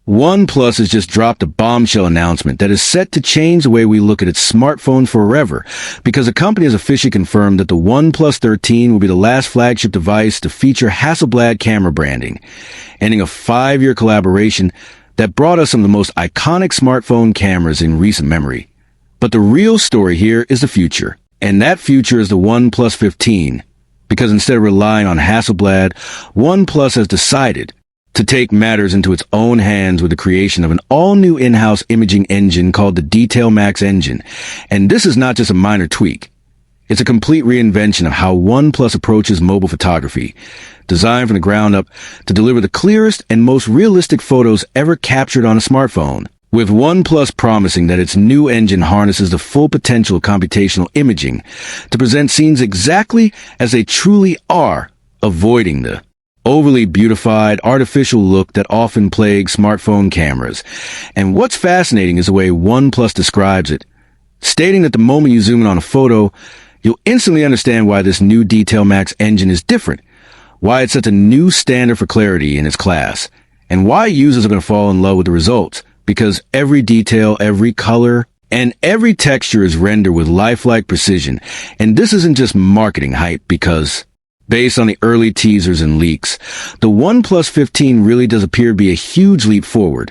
OnePlus has just dropped a bombshell announcement that is set to change the way we look at its smartphones forever, because the company has officially confirmed that the OnePlus 13 will be the last flagship device to feature Hasselblad camera branding, ending a 5-year collaboration that brought us some of the most iconic smartphone cameras in recent memory. But the real story here is the future, and that future is the OnePlus 15, because instead of relying on Hasselblad, OnePlus has decided to take matters into its own hands with the creation of an all-new in-house imaging engine called the DetailMax engine. And this is not just a minor tweak. It's a complete reinvention of how OnePlus approaches mobile photography, designed from the ground up to deliver the clearest and most realistic photos ever captured on a smartphone. With OnePlus promising that its new engine harnesses the full potential of computational imaging to present scenes exactly as they truly are, avoiding the overly beautified, artificial look that often plagues smartphone cameras. And what's fascinating is the way OnePlus describes it, stating that the moment you zoom in on a photo, you'll instantly understand why this new DetailMax engine is different, why it sets a new standard for clarity in its class, and why users are going to fall in love with the results, because every detail, every color, and every texture is rendered with lifelike precision. And this isn't just marketing hype, because based on the early teasers and leaks, the OnePlus 15 really does appear to be a huge leap forward,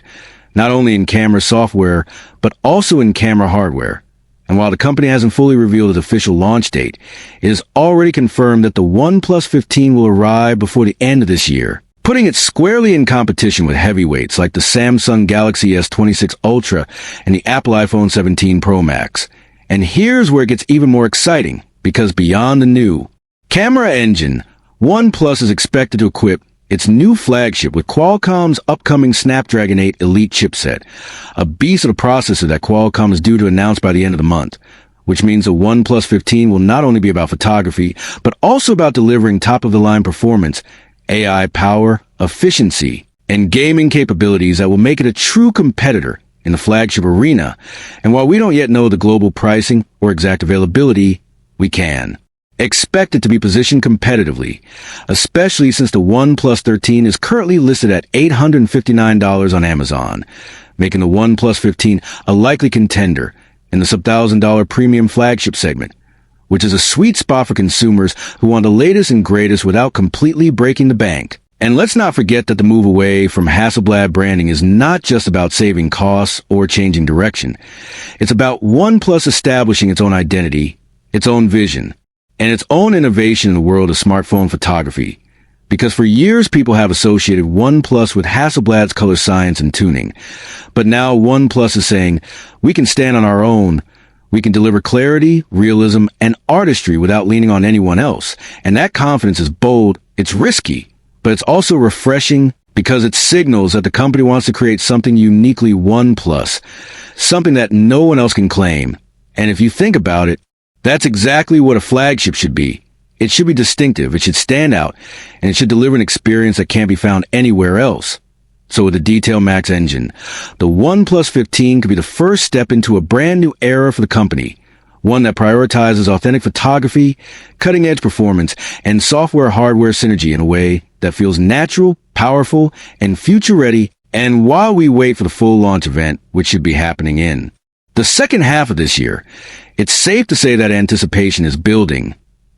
not only in camera software, but also in camera hardware. And while the company hasn't fully revealed its official launch date, it is already confirmed that the OnePlus 15 will arrive before the end of this year, putting it squarely in competition with heavyweights like the Samsung Galaxy S26 Ultra and the Apple iPhone 17 Pro Max. And here's where it gets even more exciting, because beyond the new camera engine, OnePlus is expected to equip its new flagship with Qualcomm's upcoming Snapdragon 8 Elite chipset, a beast of a processor that Qualcomm is due to announce by the end of the month, which means the OnePlus 15 will not only be about photography, but also about delivering top-of-the-line performance, AI power, efficiency, and gaming capabilities that will make it a true competitor in the flagship arena. And while we don't yet know the global pricing or exact availability, we can expect it to be positioned competitively, especially since the OnePlus 13 is currently listed at $859 on Amazon, making the OnePlus 15 a likely contender in the sub-$1,000 premium flagship segment, which is a sweet spot for consumers who want the latest and greatest without completely breaking the bank. And let's not forget that the move away from Hasselblad branding is not just about saving costs or changing direction. It's about OnePlus establishing its own identity, its own vision, and its own innovation in the world of smartphone photography. Because for years people have associated OnePlus with Hasselblad's color science and tuning. But now OnePlus is saying, we can stand on our own. We can deliver clarity, realism, and artistry without leaning on anyone else. And that confidence is bold, it's risky, but it's also refreshing because it signals that the company wants to create something uniquely OnePlus, something that no one else can claim. And if you think about it, that's exactly what a flagship should be. It should be distinctive, it should stand out, and it should deliver an experience that can't be found anywhere else. So with the DetailMax engine, the OnePlus 15 could be the first step into a brand new era for the company, one that prioritizes authentic photography, cutting-edge performance, and software-hardware synergy in a way that feels natural, powerful, and future-ready. And while we wait for the full launch event, which should be happening in the second half of this year, it's safe to say that anticipation is building.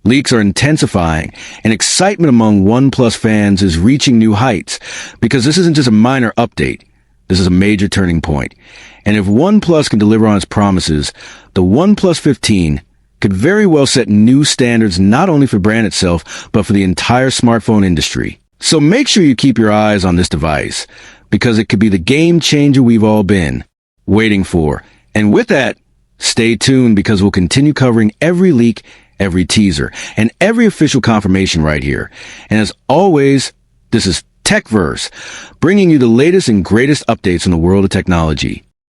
Leaks are intensifying, and excitement among OnePlus fans is reaching new heights, because this isn't just a minor update. This is a major turning point. And if OnePlus can deliver on its promises, the OnePlus 15 could very well set new standards not only for the brand itself, but for the entire smartphone industry. So make sure you keep your eyes on this device, because it could be the game changer we've all been waiting for. And with that, stay tuned, because we'll continue covering every leak, every teaser, and every official confirmation right here. And as always, this is TechVerse, bringing you the latest and greatest updates in the world of technology.